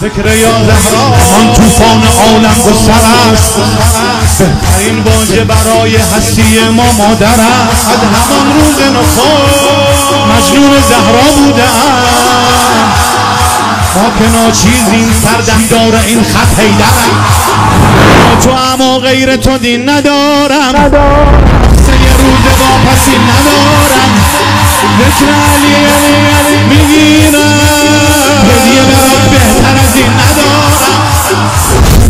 فکر یا زهرا آن طوفان عالم گستر است، بهترین واژه برای هستی ما مادر است. از همان روز نخست مجنون زهرا بودم، ما که ناچیزیم سردمدار این خط حیدرم. تو اما غیر تو دین ندارم، سه روز واپسی ندارم. ذکر علی میگیرم، هدیه برات بهتر از این ندارم.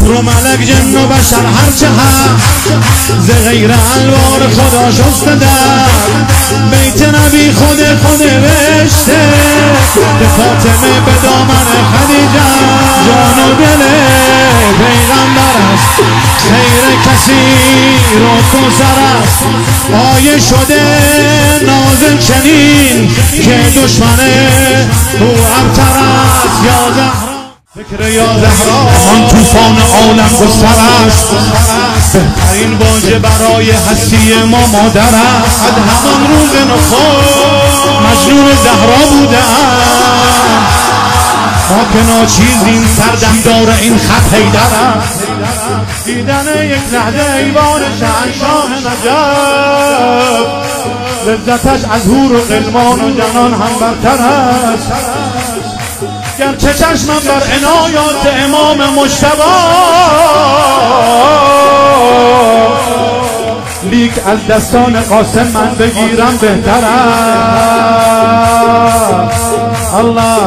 رو ملک جن و بشر هرچه هست، ز غیر انوار خدا شسته در. بیت نبی خود نوشته، به فاطمه به دامن خدیجه. جان و دل پیغمبر است، خیر کسی رو کوثر است. آیه شده نازل چنین که دشمن او ابتر است. یا زهرا فکر یا زهرا آن طوفان عالم گستر است، بهترین واژه برای هستی ما مادر است. از همان روز نخست مجنون زهرا بودم، ما که ناچیزیم سردمدار این خط حیدرم. دیدن یک لحظه ایوان شهنشاه نجف، لذتش از حور و غلمان و جنان هم برتر است. گرچه چشمم بر عنایات امام مجتبی، لیک از دستان قاسم من بگیرم بهتر است. الله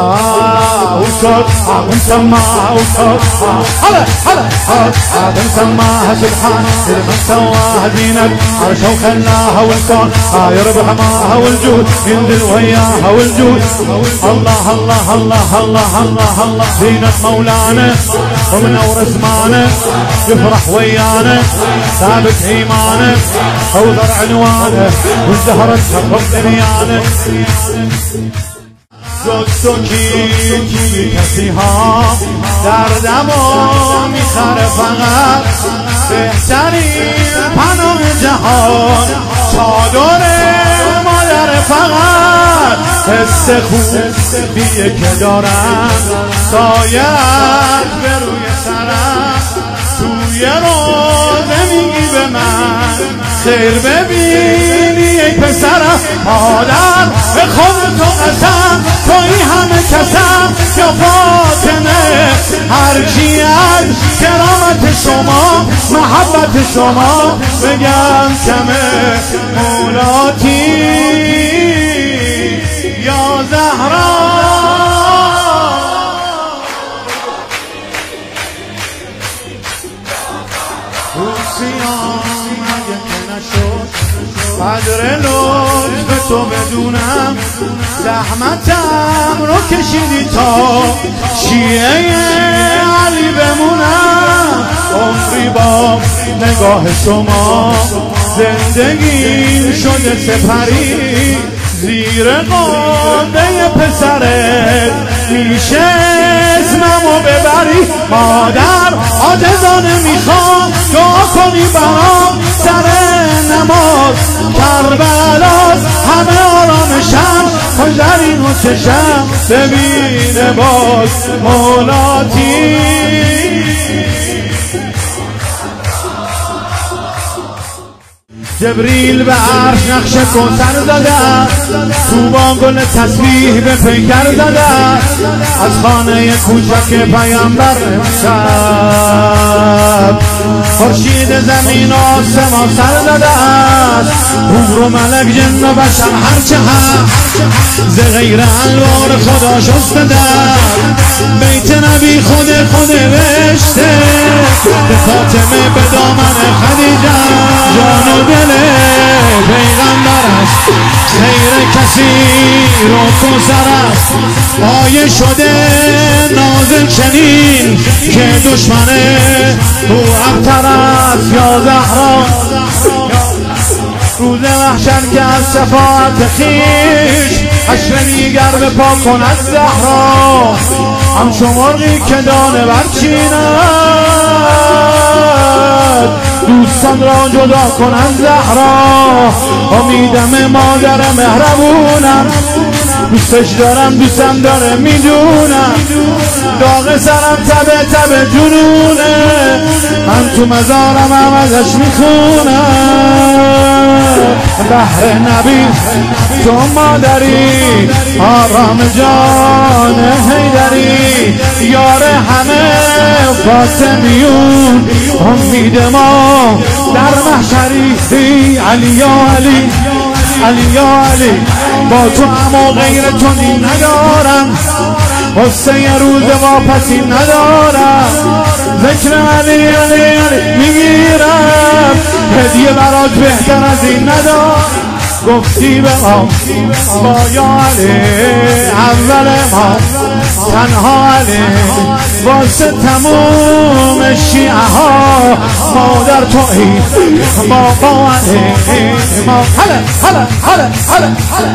اوشد آدم سماها اوشد آدم سماها سبحان من سواها زينة عرشه وخلاها والكون يربح معها والجود ينزل وياها والجود. الله الله الله الله الله الله زينة مولانا ومنور اسمانه، يفرح ويانا ثابت ايمانه، اوذر عنوانه والزهرة تخرب دنيانه. جز تو کی کسی ها دردمو میخره، فقط بهترین پناه جهان چادر مادر. فقط حس خوبیه که دارم، سایت به روی سرم. توی روزه میگی به من خیر ببینی ای پسرم. مادر به خود تو قسم، توی همه کسم یا فاطمه. هرچی از کرامت شما محبت شما بگم کمه. مولاتی یا زهرا قدر لطف تو بدونم، زحمتم رو کشیدی تا شیعه علی بمونم. عمری با نگاه شما زندگیم شده سپری، زیر قاده پسرت میشه اسممو ببری. مادر عاجزانه میخوام دعا کنی برام، سر نماز کربلاست همه آرامشم، کجرین و چشم ببینه باز. مولاتی جبریل به عرش نقش کوثر زده، طوبا گل تسبیح به پیکر زده. از خانه کوچک پیامبر امشب خورشید زمین و آسمان سر زده است. حور و ملک جن و بشر هرچه هست، ز غیر انوار خدا شسته در. بیت نبی خود نوشته، به فاطمه به دامن خدیجه. جان و دل پیغمبر است، خیر کسی رو کوثر است. آیه شده نازل چنین که دشمن او ابتر است. یا زهرا روز محشر که از شفاعت خویش حشر دیگر به پا کند زهرا. همچو مرغی که دانه برچیند، دوستان را جدا کنند زهرا. امیدم مادر مهربونم، دوستش دارم دوستم داره میدونم داغ سرم تبه جنونه من تو مزارم هم ازش میخونم بحر نبی تو مادری آرام جان حیدری یار همه فاطمیون امید ما در محشری علی یا علی علی یا علی با تو اما غیر تو ندارم قصه یه روز واپسی ندارم ذکر علی علی علی میگیرم هدیه برات بهتر از این ندارم گفتی به ما با یا علی اول ما تنها علی واسه تموم شیعه ها ما در توحید ما با علی ما هلا هلا هلا هلا هلا